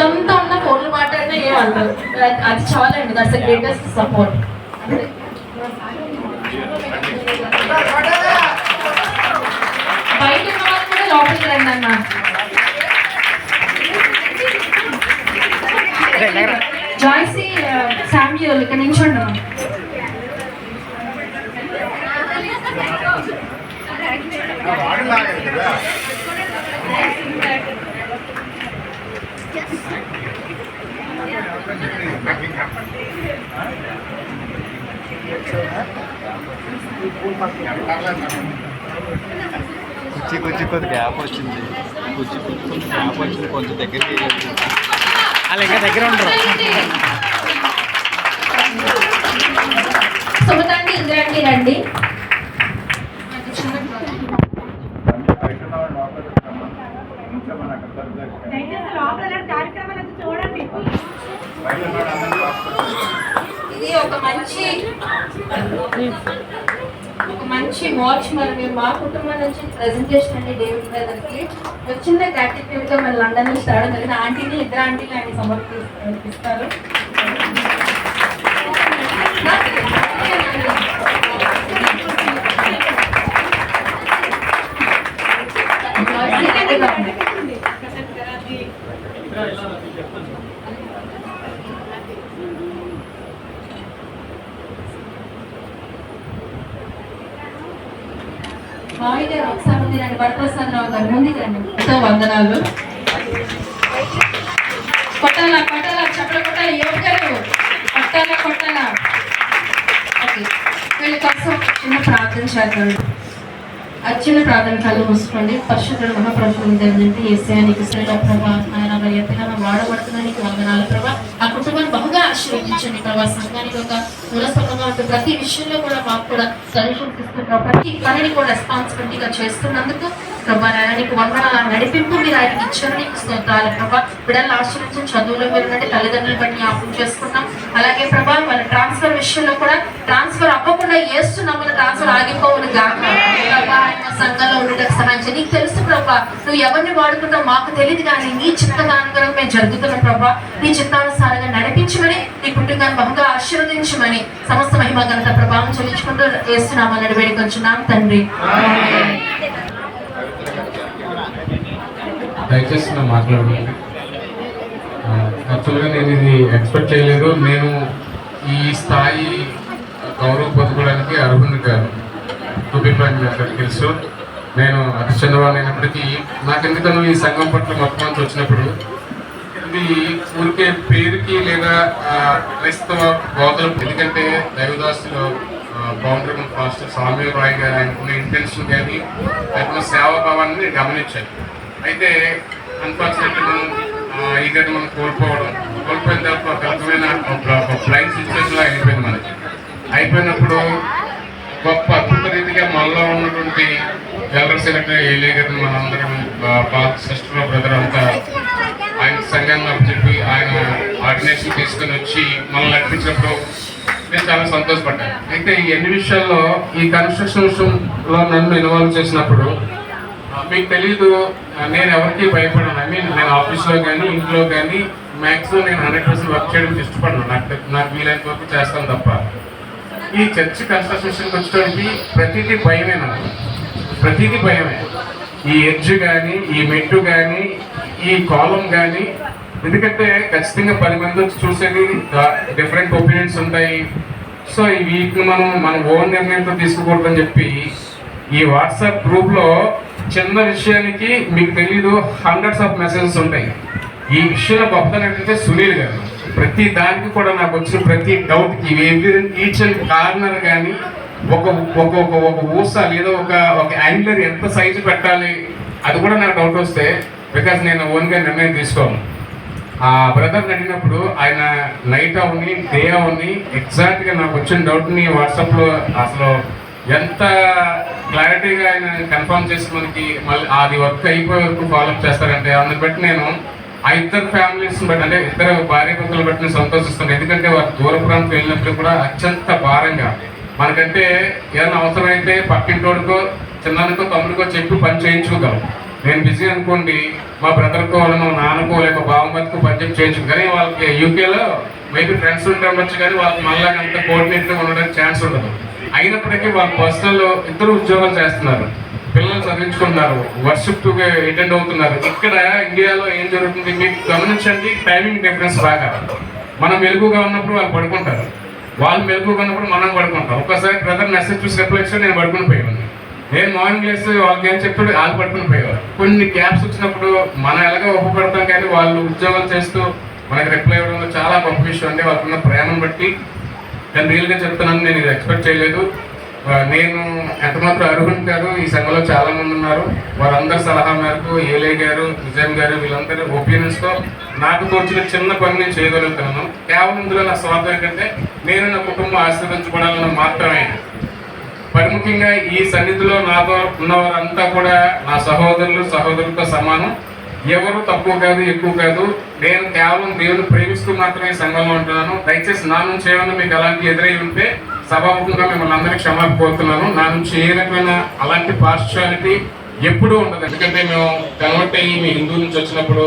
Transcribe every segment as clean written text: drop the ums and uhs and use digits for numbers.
ఇల్లంతా ఉన్న ఫోన్లు మాట్లాడినా ఏమంటారు, అది చాలండి. That's the greatest support. బయట ఉన్న వాళ్ళు కూడా లోపలికి రండి అన్న. జాయ్సీ, శామ్యూల్ ఇక్కడ నించోండి. కొంచెం కొద్ది గ్యాప్ వచ్చింది, కొంచెం దగ్గరికి అలా ఇంకా దగ్గర ఉండరు. సుమతండి, ఇంద్రండి రండి. ఇది ఒక మంచి వాచ్ మరి మా కుటుంబం నుంచి ప్రెజెంటేషన్ అండి డేవిడ్ బ్రదర్కి వచ్చిన గ్రాటిట్యూడ్ గా మరి లండన్ నుంచి రావడం జరిగింది. ఆంటీని, ఇద్దరు ఆంటీని ఆయన సమర్పిస్తారు. మావి గారు ఒకసారి ఉంది రండి. వరప్రసాదరావు గారు ముందుకు రండి. వందనాలు. కొట్టాలా చెప్పల కొట్టాలి, యోగ గారు కొట్టాలా. ఓకే, వీళ్ళ కోసం చిన్న ప్రార్థన చేద్దాం. చిన్న ప్రార్థన కళ్ళు మూసుకోండి. పరిశుద్ధుడు మహాప్రభువు ఏంటంటే ఏసయానికి శ్రీల ప్రభా ఆయన ఎంతగానో వాడబడుతున్నానికి వందనాలు ప్రభా. ఆ కుటుంబాన్ని బహుగా ఆశీర్వదించండి ప్రభా. సంఘానికి ఒక మూలస్తంభంగా ఉంటుంది. ప్రతి విషయంలో కూడా మాకు కూడా సజెషన్స్ ఇస్తున్నారు. ప్రతి పనిని కూడా రెస్పాన్సిబిలిటీగా చేస్తున్నందుకు ప్రభా ఆయనకి వందనాలు. నడిపింపు మీరు ఆయనకి ఇచ్చారు, నీకు స్తోత్రాలు ప్రభా. బిడ్డలు ఆశ్రయించి చదువులో మీరు తల్లిదండ్రులు బట్టి జ్ఞాపకం చేసుకున్నాం. అలాగే ప్రభా వాళ్ళ ట్రాన్స్ఫర్ విషయంలో కూడా ట్రాన్స్ఫర్ అవ్వకుండా చేస్తున్నాం, ట్రాన్స్ఫర్ ఆగిపోవును గాక ప్రభా. సంఘంలో ఉండేటకు సహాయం చేయి. నీకు తెలుసు ప్రభా, నువ్వు ఎవరిని వాడుకుంటావు మాకు తెలియదు, కానీ నీ చిత్తానుసారంగా మేము జరుగుతున్నాం ప్రభా. నీ చిత్తానుసారంగా నడిపించమని, నీ కుటుంబాన్ని బహుగా ఆశీర్వదించమని సమస్త మహిమ ఘనత ప్రభావం చెల్లించుకుంటూ వేస్తున్నామని వేడుకొంచున్నాం తండ్రి. దయచేసి నా మాట్లాడండి. యాక్చువల్గా నేను ఇది ఎక్స్పెక్ట్ చేయలేదు. నేను ఈ స్థాయి గౌరవం పొందుకోవడానికి అర్హుని కాదు. తెలుసు, నేను అతి చిన్నవాడు అయినప్పటికీ నాకెందుకనో ఈ సంఘం పట్ల మొత్తం వచ్చినప్పుడు ఇది ఊరికే పేరుకి లేదా క్రైస్తవ బోధలు, ఎందుకంటే దైవదాసులు బౌండరీ పాస్టర్ సామ్యూల్ రాయ్ గారు అనుకున్న ఇంటెన్షన్ కానీ లేకపోతే సేవాభావాన్ని నేను గమనించాను. అయితే అన్ఫార్చునేట్లీ ఈ గారిని మనం కోల్పోయిన తర్వాత ఒక రకమైన బ్లైండ్ సిచ్యువేషన్లో అయిపోయినప్పుడు గొప్ప అద్భుత రీతిగా మనలో ఉన్నటువంటి జనరల్ సెక్రటరీ ఏలే గారిని మనందరం సిస్టర్ బ్రదర్ అంతా ఆయన సంఘంలో చెప్పి ఆయన ఆర్డినేషన్ తీసుకుని వచ్చి మనల్ని నడిపించినప్పుడు నేను చాలా సంతోషపడ్డాను. అయితే ఈ అన్ని విషయాల్లో ఈ కన్స్ట్రక్షన్ విషయంలో నన్ను ఇన్వాల్వ్ చేసినప్పుడు మీకు తెలీదు, నేను ఎవరికి భయపడను. నేను ఆఫీస్లో కానీ ఇంట్లో కానీ మ్యాక్సిమం నేను 100% వర్క్ చేయడానికి ఇష్టపడను. నాకు వీలైనంత వరకు చేస్తాను తప్ప. ఈ చర్చ్ కన్స్ట్రక్షన్కి వచ్చేటప్పటికి ప్రతిదీ భయమే, నాకు ప్రతిదీ భయమే. ఈ ఎడ్జ్ కానీ, ఈ మెట్టు కానీ, ఈ కాలం కానీ, ఎందుకంటే ఖచ్చితంగా 10 మంది వచ్చి చూసేది డిఫరెంట్ ఒపీనియన్స్ ఉంటాయి. సో వీటిని మన ఓన్ నిర్ణయంతో తీసుకోకూడదని చెప్పి ఈ వాట్సాప్ గ్రూప్లో చిన్న విషయానికి మీకు తెలీదు హండ్రెడ్స్ ఆఫ్ మెసేజెస్ ఉంటాయి. ఈ విషయంలో గొప్పతనం ఏంటంటే సునీల్ గారు ప్రతి దానికి కూడా నాకు వచ్చిన ప్రతి డౌట్కి ఈచ్ అండ్ కార్నర్ కానీ ఒక ఊస లేదా ఒక యాంగిలర్ ఎంత సైజు పెట్టాలి అది కూడా నాకు డౌట్ వస్తే, బికాజ్ నేను ఓన్గా నిర్ణయం తీసుకోను. ఆ బ్రదర్ని అడిగినప్పుడు ఆయన నైట్ అవని డే అవని ఎగ్జాక్ట్గా నాకు వచ్చిన డౌట్ని వాట్సాప్లో అసలు ఎంత క్లారిటీగా ఆయన కన్ఫర్మ్ చేసి మనకి మళ్ళీ అది వర్క్ అయిపోయే వరకు ఫాలోఅప్ చేస్తారంటే అందుని బట్టి నేను ఆ ఇద్దరు ఫ్యామిలీస్ని బట్టి, అంటే ఇద్దరు భార్య భర్తలు బట్టి నేను సంతోషిస్తాను. ఎందుకంటే వారు దూర ప్రాంతం వెళ్ళినప్పుడు కూడా అత్యంత భారంగా మనకంటే ఏదైనా అవసరమైతే పక్కింటోడికో చిన్నానికో తమ్ముడికో చెప్పి పని చేయించుకోగలం. నేను బిజీ అనుకోండి మా బ్రదర్కో వాళ్ళను నాన్నకో లేక బావమతికో బడ్జెట్ చేయించు, కానీ వాళ్ళకి యూకేలో మేబీ ఫ్రెండ్స్ ఉంటే ఉండొచ్చు, కానీ వాళ్ళకి మళ్ళీ అంత కోఆర్డినేట్గా ఉండడానికి ఛాన్స్ ఉండదు. అయినప్పటికీ వాళ్ళ పర్సనల్ ఇద్దరు ఉద్యోగాలు చేస్తున్నారు, పిల్లలు చదివించుకుంటున్నారు, వర్షిప్ అటెండ్ అవుతున్నారు. ఇక్కడ ఇండియాలో ఏం జరుగుతుంది మీకు గమనించండి, టైమింగ్ డిఫరెన్స్ బాగా. మనం మెలుగుగా ఉన్నప్పుడు వాళ్ళు పడుకుంటారు, వాళ్ళు మెలుగుగా ఉన్నప్పుడు మనం పడుకుంటాం. ఒక్కసారి బ్రదర్ మెసేజ్ చూసి రిప్లై ఇస్తే నేను పడుకుని పోయేవాడిని, నేను మార్నింగ్ లేసి వాళ్ళకి ఏం చెప్తాడు వాళ్ళు పడుకుని పోయేవారు. కొన్ని గ్యాప్స్ వచ్చినప్పుడు మనం ఎలాగో ఒప్పుపడతాం, కానీ వాళ్ళు ఉద్యోగాలు చేస్తూ మనకి రిప్లై ఇవ్వడంలో చాలా గొప్ప విషయం అండి. వాళ్ళకున్న ప్రేమను బట్టి నేను రియల్గా చెప్తున్నాను, నేను ఇది ఎక్స్పెక్ట్ చేయలేదు. నేను ఎంతమాత్రం అర్హుని కాదు, ఈ సంఘంలో చాలా మంది ఉన్నారు, వారందరి సలహా మేరకు ఏలే గారు, నిజాం గారు, వీళ్ళందరి ఒపీనియన్స్తో నాకు తోచిన చిన్న పని నేను చేయగలుగుతున్నాను. కేవలం ఇందులో నా స్వార్థం ఏంటంటే నేను నా కుటుంబం ఆశీర్వదించబడాలని మాత్రమే. పరిముఖ్యంగా ఈ సన్నిధిలో నాతో ఉన్నవారంతా కూడా నా సహోదరులతో సమానం. ఎవరు తక్కువ కాదు, ఎక్కువ కాదు. నేను కేవలం దేవుని ప్రేమిస్తూ మాత్రమే సంఘంలో ఉంటున్నాను. దయచేసి నా నుంచి ఏమైనా మీకు అలాంటి ఎదురై ఉంటే సభాముఖంగా మిమ్మల్ని అందరికీ క్షమాపణ కోరుతున్నాను. నా నుంచి ఏ రకమైన అలాంటి పార్షియాలిటీ ఎప్పుడూ ఉండదు. ఎందుకంటే మేము కన్వర్ట్ అయ్యి మీ హిందూ నుంచి వచ్చినప్పుడు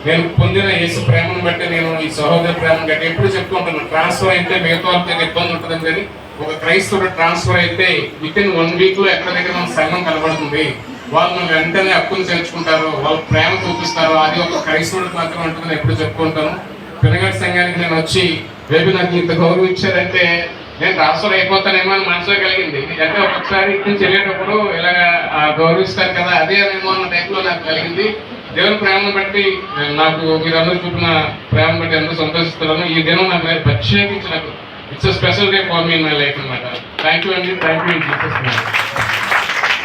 నేను పొందిన యేసు ప్రేమను బట్టి, నేను ఈ సహోదర ప్రేమను బట్టి ఎప్పుడు చెప్తూ ఉంటాను, ట్రాన్స్ఫర్ అయితే మిగతా వాళ్ళకి ఇబ్బంది ఉంటుందని, కానీ ఒక క్రైస్తవుడు ట్రాన్స్ఫర్ అయితే వితిన్ 1 వీక్ లో ఎక్కడ దగ్గర మన సంఘం కనబడుతుంది. వాళ్ళు మనం వెంటనే హక్కును చేర్చుకుంటారు, వాళ్ళు ప్రేమ చూపిస్తారు. అది ఒక క్రైస్తవుడికి మాత్రం ఉంటుందని ఎప్పుడు చెప్పుకుంటాను. పినగడి సంఘానికి నేను వచ్చి రేపు నాకు ఇంత గౌరవం ఇచ్చారంటే నేను ట్రాన్స్ఫర్ అయిపోతానేమో అని మనసులో కలిగింది. అంటే ఒక్కొక్కసారి ఇక్కడి నుంచి వెళ్ళేటప్పుడు ఇలాగ గౌరవిస్తారు కదా, అదే ఏమో అన్న టైప్లో నాకు కలిగింది. దేవుని ప్రేమను బట్టి నాకు మీరందరూ చూపిన ప్రేమను బట్టి ఎంతో సంతోషిస్తున్నాను. ఈ దినం నాకు ప్రత్యేకించి నాకు it's special day for me in my life అనమాట. థ్యాంక్ యూ అండి, థ్యాంక్ యూ.